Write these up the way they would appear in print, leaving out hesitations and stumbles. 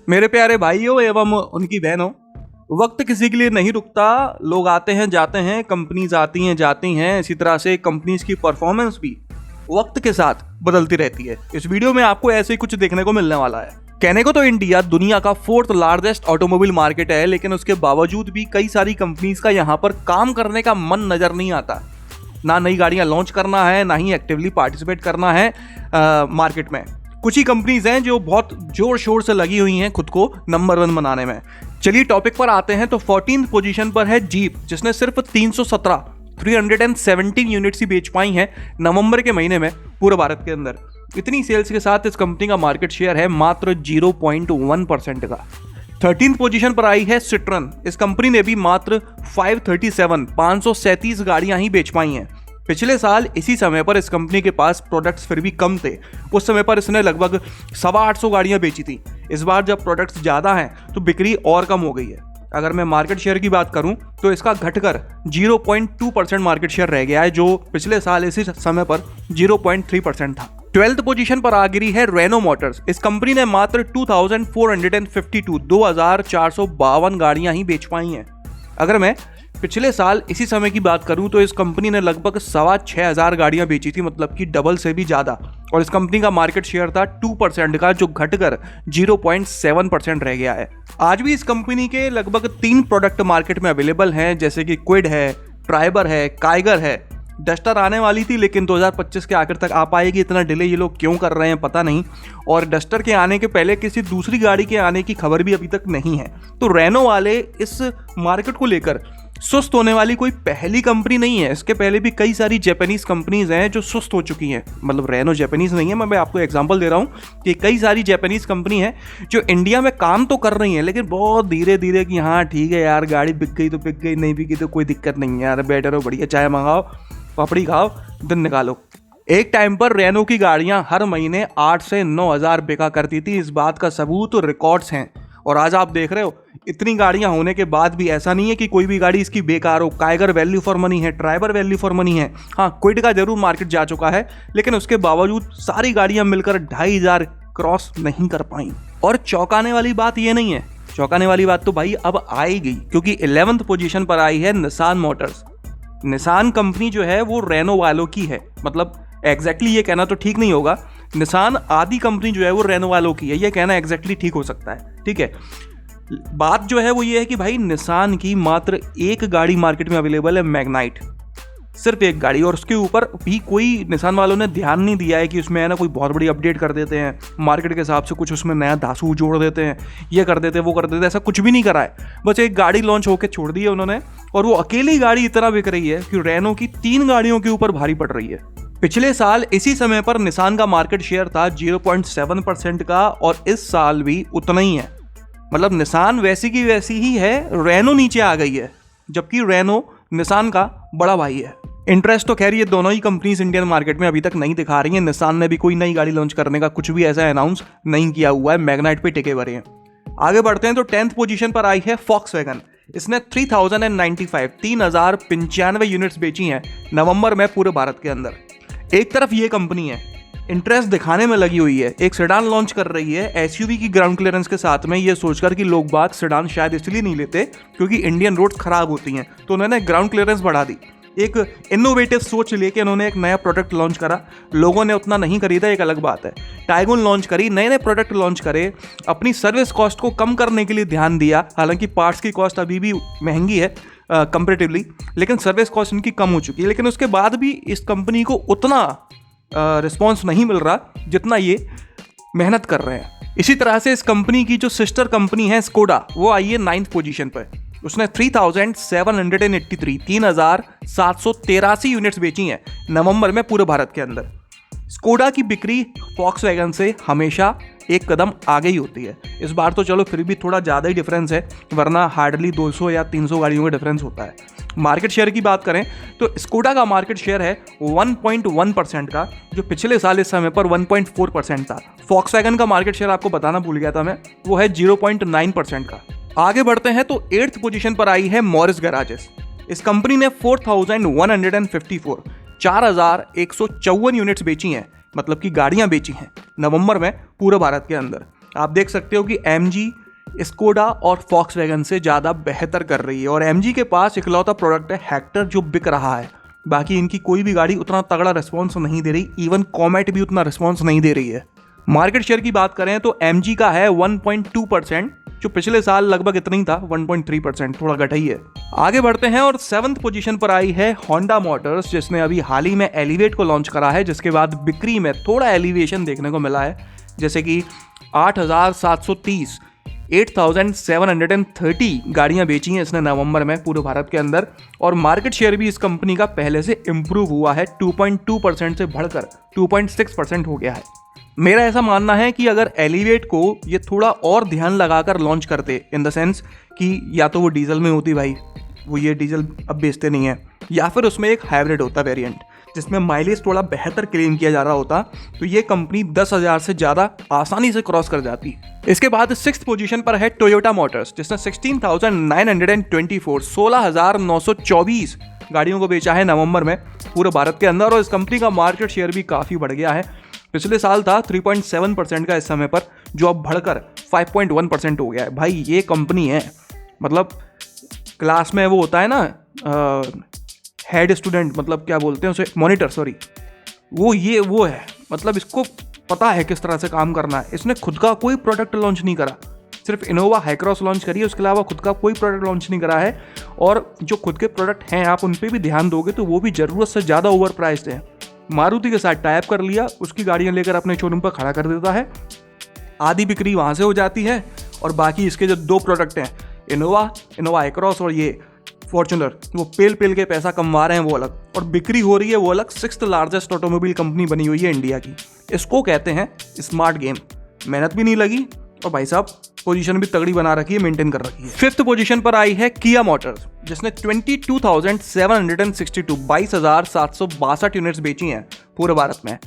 मेरे प्यारे भाइयों एवं उनकी बहनों, वक्त किसी के लिए नहीं रुकता। लोग आते हैं जाते हैं, कंपनीज आती हैं जाती हैं, इसी तरह से कंपनीज की परफॉर्मेंस भी वक्त के साथ बदलती रहती है। इस वीडियो में आपको ऐसे ही कुछ देखने को मिलने वाला है। कहने को तो इंडिया दुनिया का 4th लार्जेस्ट ऑटोमोबाइल मार्केट है, लेकिन उसके बावजूद भी कई सारी कंपनीज का यहाँ पर काम करने का मन नजर नहीं आता। ना नई गाड़ियां लॉन्च करना है, ना ही एक्टिवली पार्टिसिपेट करना है मार्केट में। कुछ ही कंपनीज हैं जो बहुत जोर शोर से लगी हुई हैं खुद को नंबर 1 बनाने में। चलिए टॉपिक पर आते हैं। तो 14th पोजीशन पर है जीप, जिसने सिर्फ 317 यूनिट्स ही बेच पाई हैं नवंबर के महीने में पूरे भारत के अंदर। इतनी सेल्स के साथ इस कंपनी का मार्केट शेयर है मात्र 0.1% का। 13th पोजीशन पर आई है सिट्रन। इस कंपनी ने भी मात्र 537 गाड़ियां ही बेच पाई हैं। पिछले साल इसी समय पर इस कंपनी के पास प्रोडक्ट्स फिर भी कम थे। उस समय पर इसने लगभग 850 गाड़ियां बेची थी। इस बार जब प्रोडक्ट्स ज़्यादा हैं तो बिक्री और कम हो गई है। अगर मैं मार्केट शेयर की बात करूं तो इसका घटकर 0.2% मार्केट शेयर रह गया है, जो पिछले साल इसी समय पर 0.3% था। 12th पोजीशन पर आ गिरी है रेनो मोटर्स। इस कंपनी ने मात्र 2452 गाड़ियां ही बेच पाई हैं। अगर मैं पिछले साल इसी समय की बात करूं तो इस कंपनी ने लगभग 6,500 गाड़ियां बेची थी, मतलब कि डबल से भी ज़्यादा। और इस कंपनी का मार्केट शेयर था 2% का, जो घटकर 0.7% रह गया है। आज भी इस कंपनी के लगभग 3 प्रोडक्ट मार्केट में अवेलेबल हैं, जैसे कि क्विड है, ट्राइबर है, काइगर है। डस्टर आने वाली थी लेकिन 2025 के आखिर तक आ पाएगी। इतना डिले ये लोग क्यों कर रहे हैं पता नहीं। और डस्टर के आने के पहले किसी दूसरी गाड़ी के आने की खबर भी अभी तक नहीं है। तो रेनो वाले इस मार्केट को लेकर सुस्त होने वाली कोई पहली कंपनी नहीं है। इसके पहले भी कई सारी जापानीज कंपनीज हैं जो सुस्त हो चुकी हैं। मतलब रेनो जापानीज नहीं है, मैं आपको एग्जांपल दे रहा हूँ कि कई सारी जापानीज कंपनी है जो इंडिया में काम तो कर रही हैं, लेकिन बहुत धीरे धीरे कि हाँ ठीक है यार, गाड़ी बिक गई तो बिक गई, नहीं बिकी तो कोई दिक्कत नहीं है यार, बैठे रहो, बढ़िया चाय मंगाओ, पापड़ी खाओ, दिन निकालो। एक टाइम पर रेनो की गाड़ियां हर महीने 8 से 9 हज़ार बिका करती थी। इस बात का सबूत रिकॉर्ड्स हैं। और आज आप देख रहे हो इतनी गाड़ियां होने के बाद भी ऐसा नहीं है कि कोई भी गाड़ी इसकी बेकार हो। काइगर वैल्यू फॉर मनी है, ट्राइबर वैल्यू फॉर मनी है। हाँ, क्विड का जरूर मार्केट जा चुका है, लेकिन उसके बावजूद सारी गाड़ियां मिलकर 2,500 क्रॉस नहीं कर पाई। और चौंकाने वाली बात ये नहीं है, चौंकाने वाली बात तो भाई अब आएगी, क्योंकि 11th पोजीशन पर आई है निसान मोटर्स। निसान कंपनी जो है वो रेनो वालों की है। मतलब एग्जैक्टली ये कहना तो ठीक नहीं होगा, निसान आदि कंपनी जो है वो रेनो वालों की है, ये कहना एग्जैक्टली ठीक हो सकता है। ठीक है, बात जो है वो ये है कि भाई निसान की मात्र एक गाड़ी मार्केट में अवेलेबल है, मैग्नाइट। सिर्फ एक गाड़ी, और उसके ऊपर भी कोई निसान वालों ने ध्यान नहीं दिया है कि उसमें है ना कोई बहुत बड़ी अपडेट कर देते हैं, मार्केट के हिसाब से कुछ उसमें नया धासू जोड़ देते हैं, ये कर देते हैं, वो कर देते हैं। ऐसा कुछ भी नहीं करा है। बस एक गाड़ी लॉन्च होकर छोड़ दी है उन्होंने, और वो अकेली गाड़ी इतना बिक रही है कि रेनो की 3 गाड़ियों के ऊपर भारी पड़ रही है। पिछले साल इसी समय पर निसान का मार्केट शेयर था 0.7% का, और इस साल भी उतना ही है। मतलब निसान वैसी की वैसी ही है, रेनो नीचे आ गई है, जबकि रेनो निसान का बड़ा भाई है। इंटरेस्ट तो खैर ये दोनों ही कंपनीज इंडियन मार्केट में अभी तक नहीं दिखा रही हैं। निसान ने भी कोई नई गाड़ी लॉन्च करने का कुछ भी ऐसा अनाउंस नहीं किया हुआ है, मैग्नाइट पे टिके हुए हैं। आगे बढ़ते हैं तो 10th पोजीशन पर आई है फॉक्सवैगन। इसने 3,095 यूनिट्स बेची हैं नवंबर में पूरे भारत के अंदर। एक तरफ ये कंपनी है, इंटरेस्ट दिखाने में लगी हुई है, एक सेडान लॉन्च कर रही है एसयूवी की ग्राउंड क्लियरेंस के साथ में, ये सोचकर कि लोग बाग सेडान शायद इसलिए नहीं लेते क्योंकि इंडियन रोड्स खराब होती हैं, तो उन्होंने ग्राउंड क्लियरेंस बढ़ा दी। एक इनोवेटिव सोच लेके उन्होंने एक नया प्रोडक्ट लॉन्च करा। लोगों ने उतना नहीं खरीदा, एक अलग बात है। टाइगुन लॉन्च करी, नए नए प्रोडक्ट लॉन्च करे, अपनी सर्विस कॉस्ट को कम करने के लिए ध्यान दिया। हालांकि पार्ट्स की कॉस्ट अभी भी महंगी है कंपेरेटिवली, लेकिन सर्विस कॉस्ट इनकी कम हो चुकी है। लेकिन उसके बाद भी इस कंपनी को उतना रिस्पॉन्स नहीं मिल रहा जितना ये मेहनत कर रहे हैं। इसी तरह से इस कंपनी की जो सिस्टर कंपनी है स्कोडा, वो आई है 9th पोजीशन पर। उसने 3,713 यूनिट्स बेची हैं नवंबर में पूरे भारत के अंदर। स्कोडा की बिक्री फॉक्सवैगन से हमेशा एक कदम आगे ही होती है। इस बार तो चलो फिर भी थोड़ा ज़्यादा ही डिफरेंस है, वरना हार्डली 200 या 300 गाड़ियों का डिफरेंस होता है। मार्केट शेयर की बात करें तो स्कोडा का मार्केट शेयर है 1.1% का, जो पिछले साल इस समय पर 1.4% था। फॉक्सवैगन का मार्केट शेयर आपको बताना भूल गया था मैं, वो है 0.9% का। आगे बढ़ते हैं तो 8th पोजीशन पर आई है मॉरिस गैराजेस। इस कंपनी ने 4,154 यूनिट्स बेची हैं, मतलब कि गाड़ियां बेची हैं नवंबर में पूरे भारत के अंदर। आप देख सकते हो कि MG, स्कोडा और फॉक्सवैगन से ज़्यादा बेहतर कर रही है। और MG के पास इकलौता प्रोडक्ट है हेक्टर जो बिक रहा है, बाकी इनकी कोई भी गाड़ी उतना तगड़ा रिस्पॉन्स नहीं दे रही, इवन कॉमेट भी उतना रिस्पॉन्स नहीं दे रही है। मार्केट शेयर की बात करें तो MG का है 1.2%, जो पिछले साल लगभग इतना ही था, 1.3%, थोड़ा घटा ही है। आगे बढ़ते हैं और 7th पोजीशन पर आई है होंडा मोटर्स, जिसने अभी हाल ही में एलिवेट को लॉन्च करा है, जिसके बाद बिक्री में थोड़ा एलिवेशन देखने को मिला है, जैसे कि 8,730 8,730 गाड़ियां बेची हैं इसने नवंबर में पूरे भारत के अंदर। और मार्केट शेयर भी इस कंपनी का पहले से इम्प्रूव हुआ है, 2.2% से बढ़कर 2.6% हो गया है। मेरा ऐसा मानना है कि अगर एलिवेट को ये थोड़ा और ध्यान लगाकर लॉन्च करते, इन द सेंस कि या तो वो डीजल में होती, भाई वो ये डीजल अब बेचते नहीं है, या फिर उसमें एक हाइब्रिड होता वेरिएंट जिसमें माइलेज थोड़ा बेहतर क्लेम किया जा रहा होता, तो ये कंपनी 10,000 से ज़्यादा आसानी से क्रॉस कर जाती। इसके बाद 6th पोजीशन पर है टोयोटा मोटर्स, जिसने 16,924 16,924 गाड़ियों को बेचा है नवंबर में पूरे भारत के अंदर। और इस कंपनी का मार्केट शेयर भी काफ़ी बढ़ गया है, पिछले साल था 3.7% का इस समय पर, जो अब बढ़कर 5.1% हो गया है। भाई ये कंपनी है, मतलब क्लास में वो होता है ना हेड स्टूडेंट, मतलब क्या बोलते हैं उसे, मॉनिटर, सॉरी, वो है, मतलब इसको पता है किस तरह से काम करना है। इसने खुद का कोई प्रोडक्ट लॉन्च नहीं करा, सिर्फ इनोवा हाईक्रॉस लॉन्च करी है, उसके अलावा खुद का कोई प्रोडक्ट लॉन्च नहीं करा है। और जो खुद के प्रोडक्ट हैं आप उन पर भी ध्यान दोगे तो वो भी ज़रूरत से ज़्यादा ओवर प्राइस्ड है। मारुति के साथ टाइप कर लिया, उसकी गाड़ियाँ लेकर अपने शोरूम पर खड़ा कर देता है, आधी बिक्री वहाँ से हो जाती है, और बाकी इसके जो 2 प्रोडक्ट हैं, इनोवा हाईक्रॉस और ये फॉर्च्यूनर, वो पेल के पैसा कमा रहे हैं वो अलग, और बिक्री हो रही है वो अलग। 6th लार्जेस्ट ऑटोमोबाइल कंपनी बनी हुई है इंडिया की। इसको कहते हैं स्मार्ट गेम, मेहनत भी नहीं लगी और भाई साहब पोजीशन भी तगड़ी बना रखी है, मेंटेन कर रखी है। 5th पोजीशन पर आई है किया मोटर्स, जिसने 22,762 22,762 यूनिट्स बेची हैं पूरे भारत में।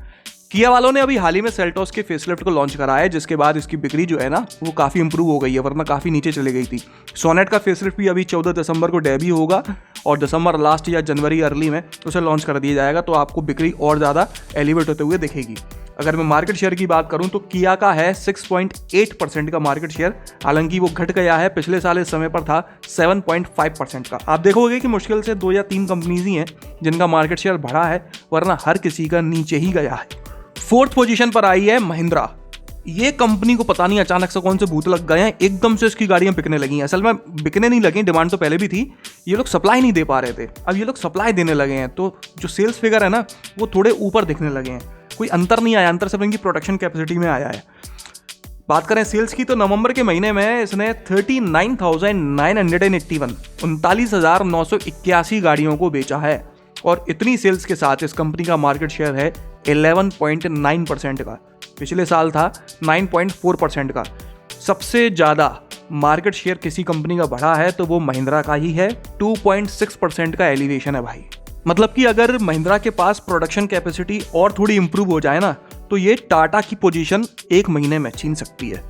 किया वालों ने अभी हाल ही में सेल्टोस के फेसलिफ्ट को लॉन्च करा है, जिसके बाद इसकी बिक्री जो है ना वो काफ़ी इंप्रूव हो गई है, वरना काफ़ी नीचे चली गई थी। सोनेट का फेसलिफ्ट भी अभी 14 दिसंबर को डेब्यू होगा और दिसंबर लास्ट या जनवरी अर्ली में उसे लॉन्च कर दिया जाएगा, तो आपको बिक्री और ज़्यादा एलिवेट होते हुए दिखेगी। अगर मैं मार्केट शेयर की बात करूं तो किया का है 6.8% का मार्केट शेयर, हालांकि वो घट गया है, पिछले साल इस समय पर था 7.5% का। आप देखोगे कि मुश्किल से 2 या 3 कंपनीज ही हैं जिनका मार्केट शेयर बढ़ा है, वरना हर किसी का नीचे ही गया है। 4th पोजीशन पर आई है महिंद्रा। ये कंपनी को पता नहीं अचानक से कौन से भूत लग गए हैं, एकदम से इसकी गाड़ियां बिकने लगी हैं। असल में बिकने नहीं लगी, डिमांड तो पहले भी थी, ये लोग सप्लाई नहीं दे पा रहे थे, अब ये लोग सप्लाई देने लगे हैं, तो जो सेल्स फिगर है ना वो थोड़े ऊपर दिखने लगे हैं। कोई अंतर नहीं आया, अंतर सिर्फ इनकी प्रोडक्शन कैपेसिटी में आया है। बात करें सेल्स की तो नवंबर के महीने में इसने 39,981 39,981 गाड़ियों को बेचा है, और इतनी सेल्स के साथ इस कंपनी का मार्केट शेयर है 11.9% का, पिछले साल था 9.4% का। सबसे ज़्यादा मार्केट शेयर किसी कंपनी का बढ़ा है तो वो महिंद्रा का ही है, 2.6% का एलिवेशन है भाई। मतलब कि अगर महिंद्रा के पास प्रोडक्शन कैपेसिटी और थोड़ी इंप्रूव हो जाए ना तो ये टाटा की पोजीशन 1 महीने में छीन सकती है।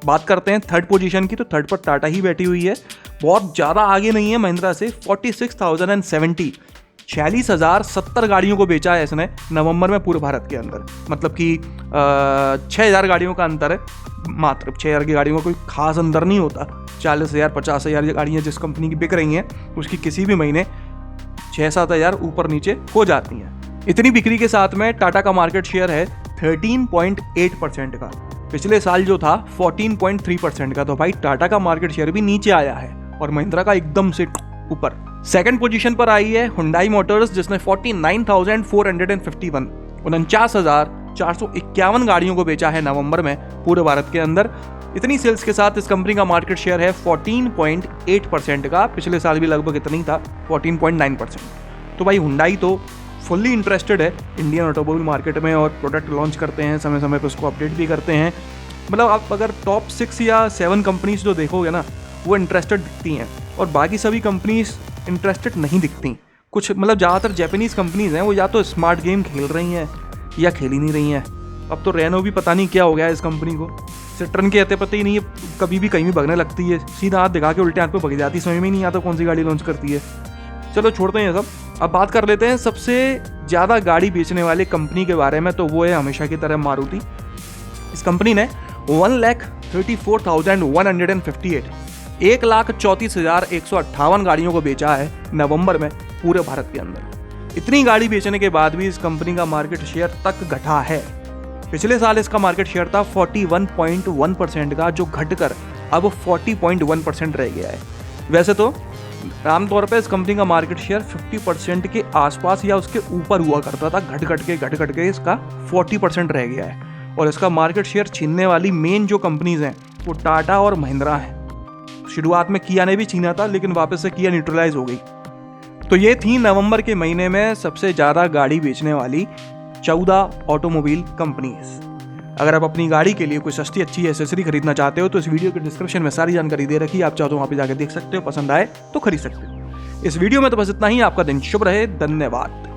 बात करते हैं 3rd पोजीशन की, तो 3rd पर टाटा ही बैठी हुई है, बहुत ज़्यादा आगे नहीं है महिंद्रा से। 46,070 46,070 गाड़ियों को बेचा है इसने नवंबर में पूरे भारत के अंदर, मतलब कि 6,000 गाड़ियों का अंतर है, मात्र 6,000 की गाड़ियों का कोई खास अंतर नहीं होता। 40,000 50,000 गाड़ियाँ जिस कंपनी की बिक रही हैं उसकी किसी भी महीने 6-7 हज़ार ऊपर नीचे हो जाती हैं। इतनी बिक्री के साथ में टाटा का मार्केट शेयर है 13.8% का, पिछले साल जो था 14.3% का, तो भाई टाटा का मार्केट शेयर भी नीचे आया है और महिंद्रा का एकदम से ऊपर। 2nd पोजीशन पर आई है हुंडई मोटर्स, जिसने 49,451 49,451 गाड़ियों को बेचा है नवंबर में पूरे भारत के अंदर। इतनी सेल्स के साथ इस कंपनी का मार्केट शेयर है 14.8% का, पिछले साल भी लगभग इतना ही था 14.9%। तो भाई हुंडई तो फुल्ली इंटरेस्टेड है इंडियन ऑटोमोबाइल मार्केट में और प्रोडक्ट लॉन्च करते हैं, समय समय पर उसको अपडेट भी करते हैं। मतलब आप अगर टॉप 6 या 7 कंपनीज जो देखोगे ना वो इंटरेस्टेड दिखती हैं और बाकी सभी कंपनीज इंटरेस्टेड नहीं दिखती। कुछ मतलब ज़्यादातर जापानीज़ कंपनीज हैं वो या तो स्मार्ट गेम खेल रही हैं या खेल ही नहीं रही हैं। अब तो रेनो भी पता नहीं क्या हो गया है इस कंपनी को, सिट्रन के अते पता ही नहीं है, कभी भी कहीं भी भगने लगती है, सीधा हाथ दिखा के उल्टे हाथ पे भग जाती है, समझ में नहीं आता कौन सी गाड़ी लॉन्च करती है। चलो छोड़ते हैं ये सब, अब बात कर लेते हैं सबसे ज़्यादा गाड़ी बेचने वाले कंपनी के बारे में, तो वो है हमेशा की तरह मारुति। इस कंपनी ने 34,158, 1,34,158 गाड़ियों को बेचा है नवंबर में पूरे भारत के अंदर। इतनी गाड़ी बेचने के बाद भी इस कंपनी का मार्केट शेयर तक घटा है। पिछले साल इसका मार्केट शेयर था 41.1% का, जो घटकर अब 40.1% रह गया है। वैसे तो आमतौर पर इस कंपनी का मार्केट शेयर 50% के आसपास या उसके ऊपर हुआ करता था, घट घट के इसका 40% रह गया है। और इसका मार्केट शेयर छीनने वाली मेन जो कंपनीज हैं वो टाटा और महिंद्रा हैं। शुरुआत में किया ने भी छीना था, लेकिन वापस से किया न्यूट्रलाइज हो गई। तो ये थी नवंबर के महीने में सबसे ज़्यादा गाड़ी बेचने वाली 14 ऑटोमोबाइल कंपनीज। अगर आप अपनी गाड़ी के लिए कोई सस्ती अच्छी एसेसरी खरीदना चाहते हो तो इस वीडियो के डिस्क्रिप्शन में सारी जानकारी दे रखी है, आप चाहो तो वहाँ पे जाकर देख सकते हो, पसंद आए तो खरीद सकते हो। इस वीडियो में तो बस इतना ही। आपका दिन शुभ रहे, धन्यवाद।